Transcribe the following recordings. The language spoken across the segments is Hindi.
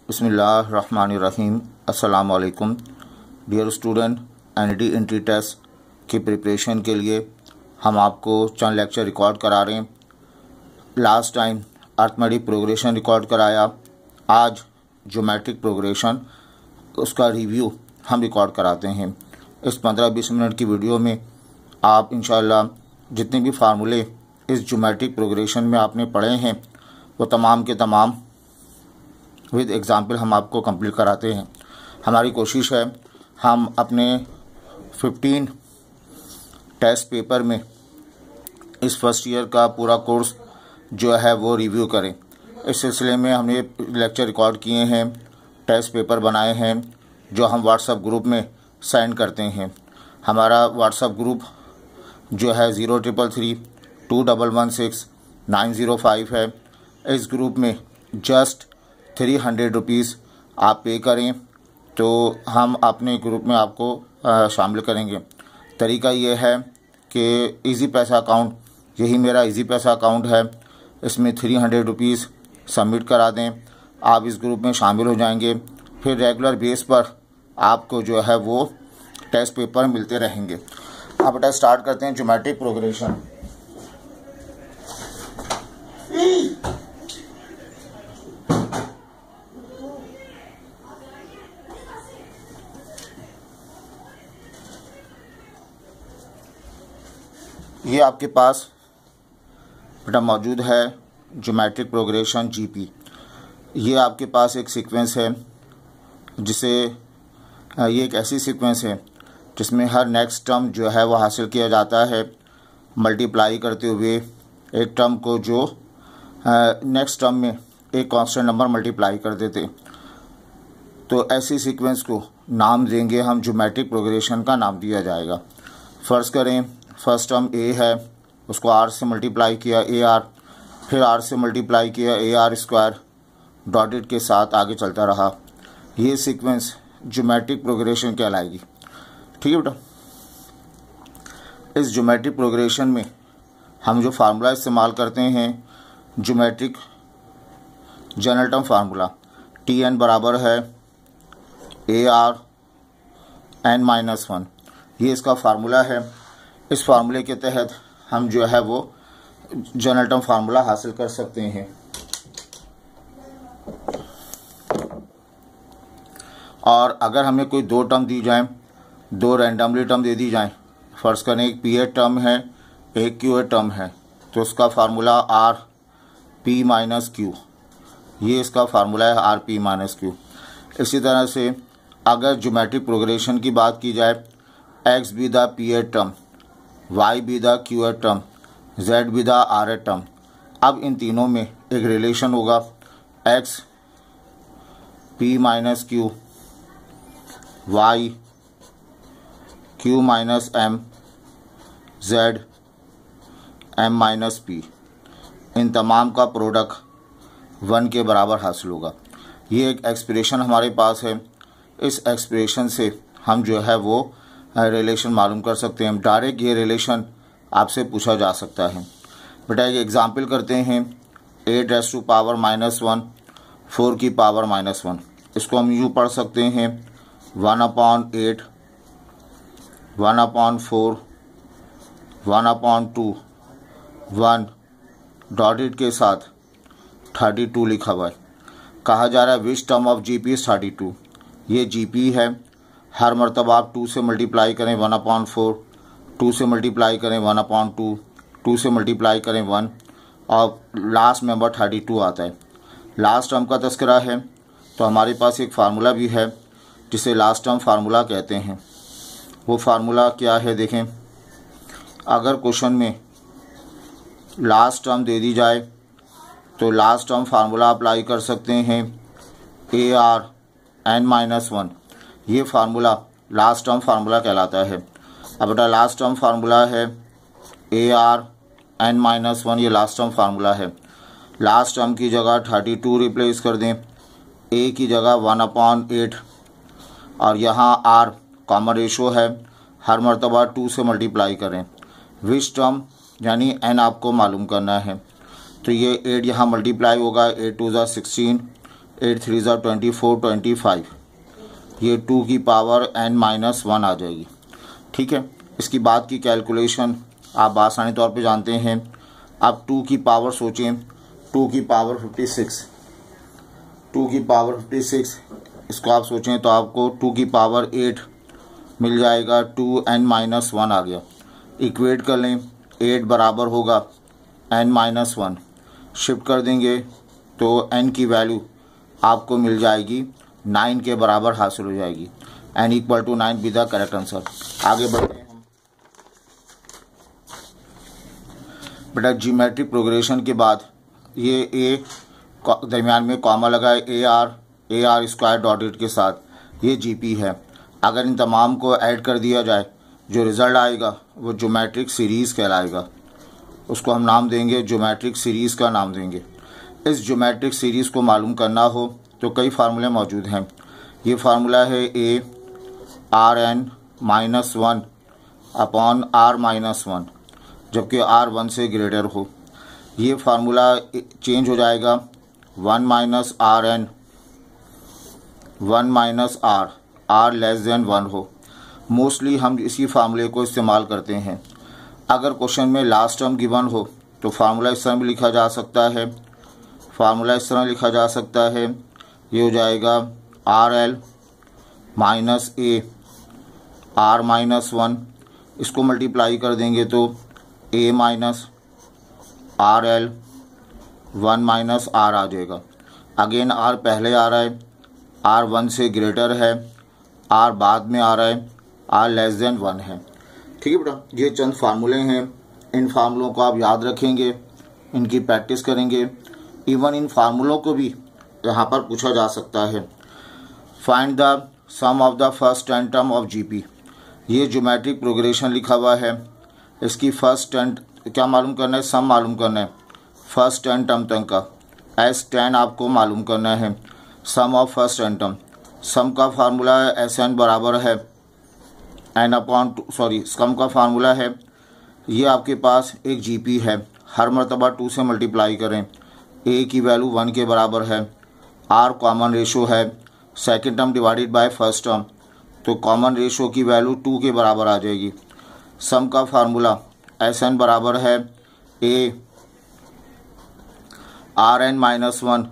बिस्मिल्लाहिर्रहमानिर्रहीम। अस्सलाम वालेकुम dear student. NET entry test की प्रिपरेशन के लिए हम आपको चंद लेक्चर रिकॉर्ड करा रहे हैं। Last time arithmetic progression record कराया, आज ज्योमेट्रिक प्रोग्रेशन उसका रिव्यू हम रिकॉर्ड कराते हैं। इस 15-20 मिनट की वीडियो में आप इंशाअल्लाह जितने भी फार्मूले इस ज्योमेट्रिक प्रोग्रेशन में आपने पढ़े हैं वो तमाम के तमाम विद एग्ज़ाम्पल हम आपको कंप्लीट कराते हैं। हमारी कोशिश है हम अपने 15 टेस्ट पेपर में इस फर्स्ट ईयर का पूरा कोर्स जो है वो रिव्यू करें। इस सिलसिले में हमने लेक्चर रिकॉर्ड किए हैं, टेस्ट पेपर बनाए हैं जो हम व्हाट्सएप ग्रुप में सेंड करते हैं। हमारा व्हाट्सएप ग्रुप जो है 0333216905 है। इस ग्रुप में जस्ट 300 रुपीज़ आप पे करें तो हम अपने ग्रुप में आपको शामिल करेंगे। तरीका ये है कि इजी पैसा अकाउंट, यही मेरा इजी पैसा अकाउंट है, इसमें 300 रुपीज़ सबमिट करा दें, आप इस ग्रुप में शामिल हो जाएंगे। फिर रेगुलर बेस पर आपको जो है वो टेस्ट पेपर मिलते रहेंगे। अब बेटा स्टार्ट करते हैं ज्योमेट्रिक प्रोग्रेशन। ये आपके पास बेटा मौजूद है ज्योमेट्रिक प्रोग्रेशन जीपी। ये आपके पास एक सीक्वेंस है जिसे ये एक ऐसी सीक्वेंस है जिसमें हर नेक्स्ट टर्म जो है वो हासिल किया जाता है मल्टीप्लाई करते हुए एक टर्म को जो नेक्स्ट टर्म में एक कांस्टेंट नंबर मल्टीप्लाई कर देते। तो ऐसी सीक्वेंस को नाम देंगे हम, ज्योमेट्रिक प्रोग्रेशन का नाम दिया जाएगा। फ़र्ज़ करें फर्स्ट टर्म ए है, उसको आर से मल्टीप्लाई किया ए आर, फिर आर से मल्टीप्लाई किया ए आर स्क्वायर, डॉटेड के साथ आगे चलता रहा। ये सीक्वेंस ज्योमेट्रिक प्रोग्रेशन कहलाएगी। ठीक है बेटा। इस ज्योमेट्रिक प्रोग्रेशन में हम जो फार्मूला इस्तेमाल करते हैं geometric general term formula T N बराबर है ए आर एन माइनस 1, ये इसका फार्मूला है। इस फार्मूले के तहत हम जो है वो जनरल टर्म फार्मूला हासिल कर सकते हैं। और अगर हमें कोई दो टर्म दी जाए, दो रैंडमली टर्म दे दी जाए, फ़र्ज़ करें एक पी ए टर्म है एक क्यू ए टर्म है, तो उसका formula R P minus Q, ये इसका फार्मूला है आर पी माइनस क्यू। इसी तरह से अगर ज्योमेट्रिक प्रोग्रेशन की बात की जाए, X be the P a term, Y be the Q a term, Z be the R a term. अब इन तीनों में एक रिलेशन होगा X P minus Q, Y Q minus M, Z M minus P. इन तमाम का प्रोडक्ट 1 के बराबर हासिल होगा। ये एक एक्सप्रेशन हमारे पास है। इस एक्सप्रेशन से हम जो है वो रिलेशन मालूम कर सकते हैं। डायरेक्ट ये रिलेशन आपसे पूछा जा सकता है। बेटा एक एग्जांपल करते हैं, 8 रेज़ टू पावर -1 4 की पावर -1। इसको हम यूँ पढ़ सकते हैं 1/8 1/4 1/2 1 डॉटेड के साथ 32 लिखा हुआ है। कहा जा रहा है which term of GP is 32। ये जीपी है। हर मरतबा आप 2 से मल्टीप्लाई करें 1/4, 2 से मल्टीप्लाई करें 1/2, 2 से मल्टीप्लाई करें 1 और लास्ट मेंबर 32 आता है। लास्ट टर्म का तस्करा है तो हमारे पास एक फार्मूला भी है जिसे लास्ट टर्म फार्मूला कहते हैं। वो फार्मूला क्या है देखें। अगर क्वेश्चन में लास्ट टर्म दे दी जाए तो लास्ट टर्म फार्मूला अप्लाई कर सकते हैं ए आर एन माइनस 1। ये फार्मूला लास्ट टर्म फार्मूला कहलाता है। अब बेटा लास्ट टर्म फार्मूला है ए आर एन माइनस 1, ये लास्ट टर्म फार्मूला है। लास्ट टर्म की जगह 32 रिप्लेस कर दें, ए की जगह 1/8 और यहाँ आर कॉमन रेशो है, हर मरतबा 2 से मल्टीप्लाई करें। विच टर्म यानी एन आपको मालूम करना है। तो ये 8 यहाँ मल्टीप्लाई होगा, 8 2 ज़ा 16, 8 3 ज़ा 24 25, ये 2 की पावर n-1 आ जाएगी। ठीक है, इसकी बाद की कैलकुलेशन आप आसानी तौर पे जानते हैं। अब 2 की पावर सोचें, 2 की पावर 56, 2 की पावर 56 इसको आप सोचें तो आपको 2 की पावर 8 मिल जाएगा, 2n-1 आ गया। इक्वेट कर लें, 8 बराबर होगा n-1, शिफ्ट कर देंगे तो n की वैल्यू आपको मिल जाएगी 9 के बराबर हासिल हो जाएगी। n = 9 be the correct answer. आगे बढ़ते हैं हम। बेटा ज्योमेट्रिक प्रोग्रेशन के बाद ये ए दरमियान में कॉमा लगा है, ए आर स्क्वायर डॉटेड के साथ, ये जीपी है। अगर इन तमाम को ऐड कर दिया जाए जो रिज़ल्ट आएगा वो ज्योमेट्रिक सीरीज़ कहलाएगा। उसको हम नाम देंगे, ज्योमेट्रिक सीरीज़ का नाम देंगे। इस ज्योमेट्रिक सीरीज़ को मालूम करना हो तो कई फार्मूले मौजूद हैं। ये फार्मूला है a Rn-1 अपॉन r-1, जबकि r 1 से ग्रेटर हो। ये फार्मूला चेंज हो जाएगा 1 - Rn 1 - r लेस देन 1 हो। मोस्टली हम इसी फार्मूले को इस्तेमाल करते हैं। अगर क्वेश्चन में लास्ट टर्म गिवन हो तो फार्मूला इस तरह भी लिखा जा सकता है, फार्मूला इस तरह लिखा जा सकता है, ये हो जाएगा RL - a r-1, इसको मल्टीप्लाई कर देंगे तो a - RL 1 - r आ जाएगा। अगेन r पहले आ रहा है, r 1 से ग्रेटर है, r बाद में आ रहा है, r लेस देन 1 है। ठीक है बेटा, ये चंद फार्मूले हैं। इन फार्मूलों को आप याद रखेंगे, इनकी प्रैक्टिस करेंगे। इवन इन फार्मूलों को भी यहाँ पर पूछा जा सकता है। Find the sum of the first 10 term of GP. ये ज्योमेट्रिक प्रोग्रेशन लिखा हुआ है, इसकी फर्स्ट 10 क्या मालूम करना है, सम मालूम करना है फर्स्ट 10 टर्म तक का। S10 आपको मालूम करना है, सम ऑफ फर्स्ट 10 टर्म। सम का फार्मूला है Sn बराबर है सम का फार्मूला है, ये आपके पास एक जीपी है, हर मरतबा 2 से मल्टीप्लाई करें, a की वैल्यू 1 के बराबर है, r कॉमन रेशो है, second term divided by first term, तो कॉमन रेशो की वैल्यू 2 के बराबर आ जाएगी। सम का फार्मूला Sn बराबर है a Rn-1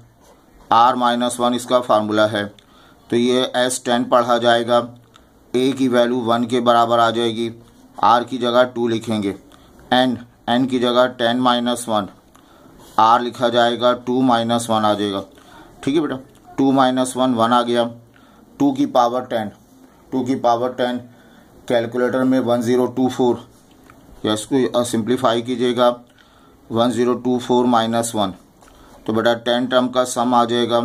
r-1 इसका फार्मूला है, तो ये S10 पढ़ा जाएगा, a की वैल्यू 1 के बराबर आ जाएगी, r की जगह 2 लिखेंगे, n की जगह 10 - 1, r लिखा जाएगा 2 - 1 आ जाएगा। ठीक है बेटा, 2 - 1 आ गया। 2 की पावर 10 कैलकुलेटर में 1024, या इसको सिंप्लीफाई कीजिएगा 1024 - 1, तो बेटा 10 टर्म का सम आ जाएगा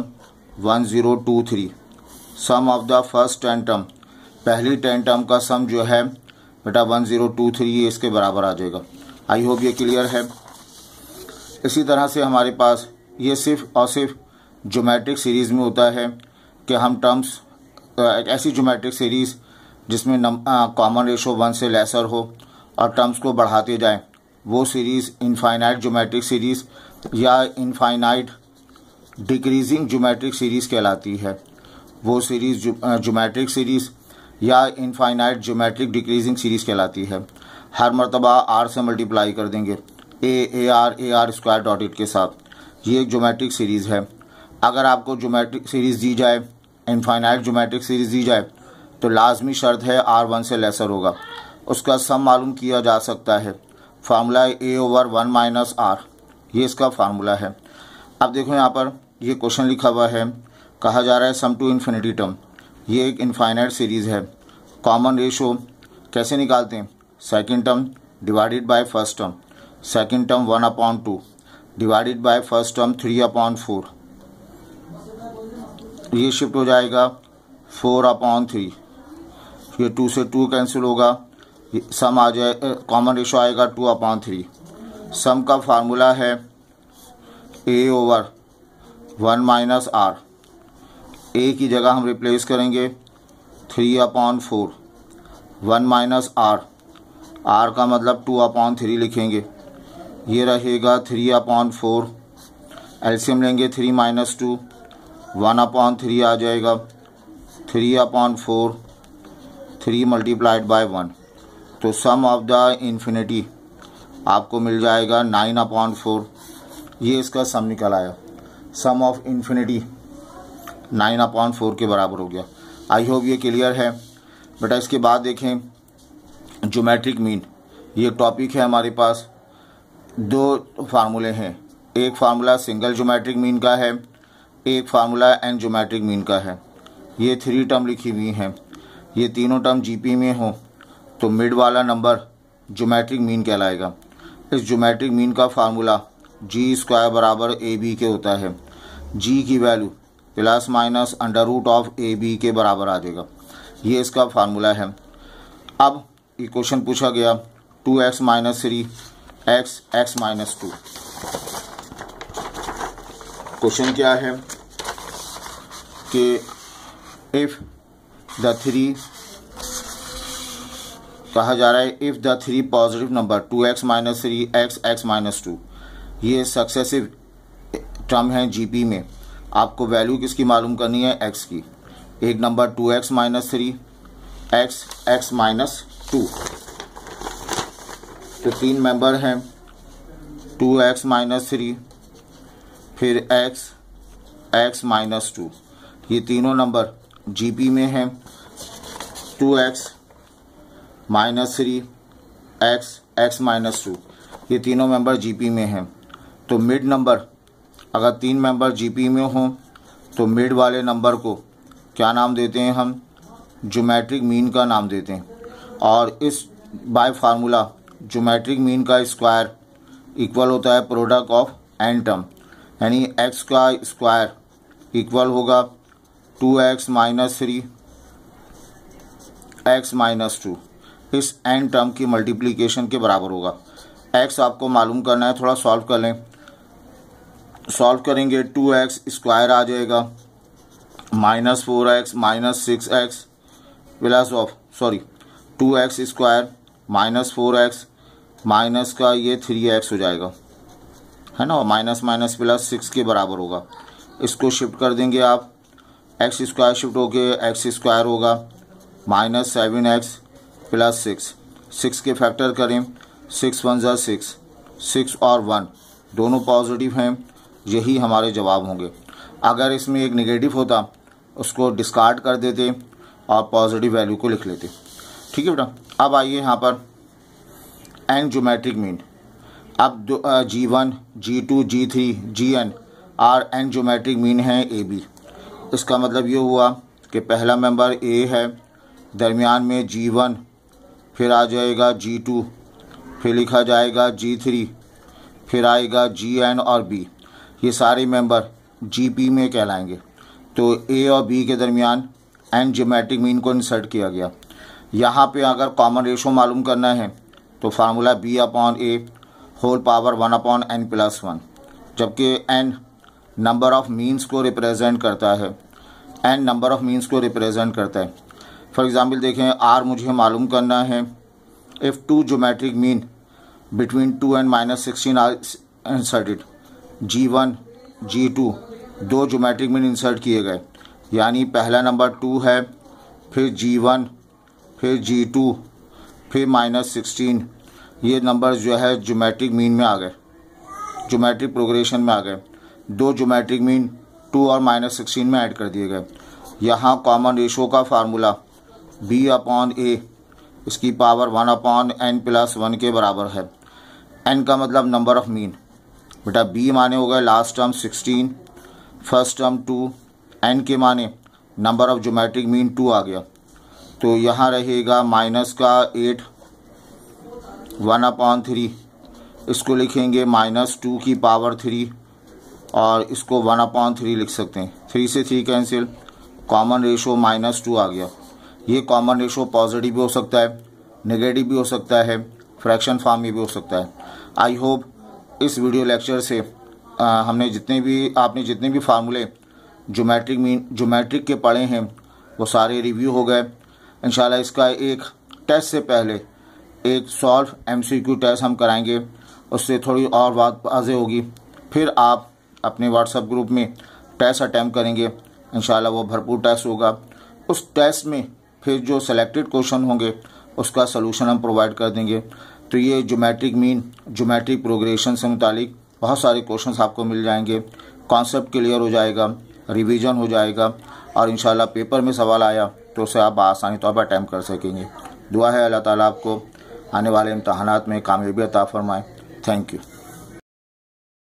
1023। सम ऑफ द फर्स्ट 10 टर्म, पहली 10 टर्म का सम जो है बेटा 1023 इसके बराबर आ जाएगा। आई होप ये क्लियर है। इसी तरह से हमारे पास ये सिर्फ और सिर्फ ज्योमेट्रिक सीरीज़ में होता है कि हम टर्म्स ऐसी ज्योमेट्रिक सीरीज़ जिसमें कॉमन रेशो 1 से लेसर हो और टर्म्स को बढ़ाते जाएं, वो सीरीज़ इनफाइनाइट ज्योमेट्रिक सीरीज़ या इनफाइनाइट डिक्रीजिंग ज्योमेट्रिक सीरीज़ कहलाती है। वो सीरीज़ ज्योमेट्रिक सीरीज़ या इनफाइनाइट ज्योमेट्रिक डिक्रीजिंग सीरीज़ कहलाती है। हर मरतबा r से मल्टीप्लाई कर देंगे, ए आर स्क्वायर डॉटेड के साथ। ये एक ज्योमेट्रिक सीरीज़ है। अगर आपको ज्योमेट्रिक सीरीज़ दी जाए, इनफाइनाइट ज्योमेट्रिक सीरीज़ दी जाए, तो लाजमी शर्त है r 1 से लेसर होगा। उसका सम मालूम किया जा सकता है, फार्मूला a/1 - r, ये इसका फार्मूला है। अब देखो यहाँ पर ये क्वेश्चन लिखा हुआ है, कहा जा रहा है सम टू इन्फिनिटी टर्म। ये एक इनफाइनाइट सीरीज़ है। कॉमन रेशो कैसे निकालते हैं, second term divided by first term, second term 1/2 divided by first term 3/4, ये शिफ्ट हो जाएगा 4/3, ये 2 से 2 कैंसिल होगा, सम आ जाए, कॉमन रेशो आएगा 2/3। सम का फार्मूला है a/1 - r, a की जगह हम रिप्लेस करेंगे 3/4, 1 - r, r का मतलब 2/3 लिखेंगे, ये रहेगा 3/4, एलसीएम लेंगे 3 - 2, 1/3 आ जाएगा, 3/4, 3 मल्टीप्लाइड बाय 1। तो सम ऑफ द इन्फिनिटी आपको मिल जाएगा 9/4। ये इसका सम निकल आया, सम ऑफ इन्फिनिटी 9/4 के बराबर हो गया। आई होप ये क्लियर है बेटा। इसके बाद देखें ज्योमेट्रिक मीन, ये टॉपिक है हमारे पास। दो फार्मूले हैं, एक फार्मूला सिंगल ज्योमेट्रिक मीन का है, एक फार्मूला एन ज्योमेट्रिक मीन का है। ये 3 टर्म लिखी हुई हैं, ये तीनों टर्म जीपी में हो तो मिड वाला नंबर ज्योमेट्रिक मीन कहलाएगा। इस ज्योमेट्रिक मीन का फार्मूला g² बराबर AB के होता है। g की value plus minus under root of AB के बराबर आ जाएगा, ये इसका फार्मूला है। अब ये क्वेश्चन पूछा गया 2x - 3 x 2। क्वेश्चन क्या है कि इफ द 3 कहा जा रहा है, if the 3 positive number 2x - 3 x 2, ये सक्सेसिव टर्म है जीपी में। आपको वैल्यू किसकी मालूम करनी है, x की। एक नंबर 2x - 3 x 2। तो 3 मेंबर हैं, 2x - 3 फिर x 2। ये तीनों नंबर जीपी में हैं। 2x - 3 x 2, ये तीनों मेंबर जीपी में हैं। तो मिड नंबर, अगर 3 मेंबर जीपी में हों तो मिड वाले नंबर को क्या नाम देते हैं, हम ज्योमेट्रिक मीन का नाम देते हैं। और इस बाय फार्मूला ज्योमेट्रिक मीन का स्क्वायर इक्वल होता है प्रोडक्ट ऑफ एन टर्म, यानी x का स्क्वायर इक्वल होगा 2x - 3 x - 2। इस एन टर्म की मल्टीप्लिकेशन के बराबर होगा। x आपको मालूम करना है, थोड़ा सॉल्व कर लें। सॉल्व करेंगे 2x स्क्वायर आ जाएगा -4x - 6x plus of 2x square -4x minus का ये 3x हो जाएगा, है ना। माइनस माइनस प्लस 6 के बराबर होगा। इसको शिफ्ट कर देंगे आप, x स्क्वायर शिफ्ट होके x स्क्वायर होगा -7x प्लस 6 के फैक्टर करें, 6 1 ज़ा 6 और 1 दोनों पॉजिटिव हैं, यही हमारे जवाब होंगे। अगर इसमें एक नेगेटिव होता उसको डिस्कार्ड कर देते और पॉजिटिव वैल्यू को लिख लेते। ठीक है बेटा। अब आइए यहाँ पर एन ज्योमेट्रिक मीन। अब G1 G2 G3 Gn are n geometric mean है AB। इसका मतलब ये हुआ कि पहला मेंबर A है, दरमियान में G1, फिर आ जाएगा G2, फिर लिखा जाएगा G3, फिर आएगा Gn और B। ये सारे मेंबर GP में कहलाएंगे। तो A और B के दरमियान एन ज्योमेट्रिक मीन को इंसर्ट किया गया। यहाँ पे अगर कॉमन रेशो मालूम करना है तो formula B/A whole power 1/n plus 1, जबकि n नंबर ऑफ मीन्स को रिप्रेजेंट करता है, n नंबर ऑफ मीन्स को रिप्रेजेंट करता है। फॉर एग्जांपल देखें, R मुझे मालूम करना है if 2 geometric mean between 2 and -16 are inserted. G1 G2 दो ज्योमेट्रिक मीन इंसर्ट किए गए, यानी पहला नंबर 2 है, फिर G1, फिर G2, फिर -16। ये नंबर जो है ज्योमेट्रिक मीन में आ गए, ज्योमेट्रिक प्रोग्रेशन में आ गए। दो ज्योमेट्रिक मीन 2 और -16 में ऐड कर दिए गए। यहाँ कॉमन रेशो का फार्मूला B/A इसकी पावर 1/n प्लस 1 के बराबर है। n का मतलब नंबर ऑफ मीन, बेटा B माने हो गए last term 16, first term 2, n के माने नंबर ऑफ ज्योमेट्रिक मीन 2 आ गया। तो यहाँ रहेगा माइनस का 8 1/3, इसको लिखेंगे -2 की पावर 3 और इसको 1/3 लिख सकते हैं। 3 से 3 कैंसिल, कॉमन रेशो -2 आ गया। ये कॉमन रेशो पॉजिटिव भी हो सकता है, नेगेटिव भी हो सकता है, फ्रैक्शन फॉर्म में भी हो सकता है। आई होप इस वीडियो लेक्चर से आपने जितने भी फार्मूले ज्योमेट्रिक के पढ़े हैं वो सारे रिव्यू हो गए। इंशाल्लाह इसका एक टेस्ट से पहले एक सॉल्व MCQ टेस्ट हम कराएंगे, उससे थोड़ी और बात वाज़ेह होगी। फिर आप अपने व्हाट्सएप ग्रुप में टेस्ट अटैम्प्ट करेंगे, इंशाल्लाह वो भरपूर टेस्ट होगा। उस टेस्ट में फिर जो सेलेक्टेड क्वेश्चन होंगे उसका सलूशन हम प्रोवाइड कर देंगे। तो ये ज्योमेट्रिक मीन, ज्योमेट्रिक प्रोग्रेशन से मुतालिक बहुत सारे क्वेश्चंस आपको मिल जाएंगे। कॉन्सेप्ट क्लियर हो जाएगा, रिवीजन हो जाएगा और इंशाल्लाह पेपर में सवाल आया तो उसे आप आसानी तौर पर अटैम्प्ट कर सकेंगे। दुआ है अल्लाह ताला आपको आने वाले इम्तहानात में कामयाबी अता फरमाए। Thank you.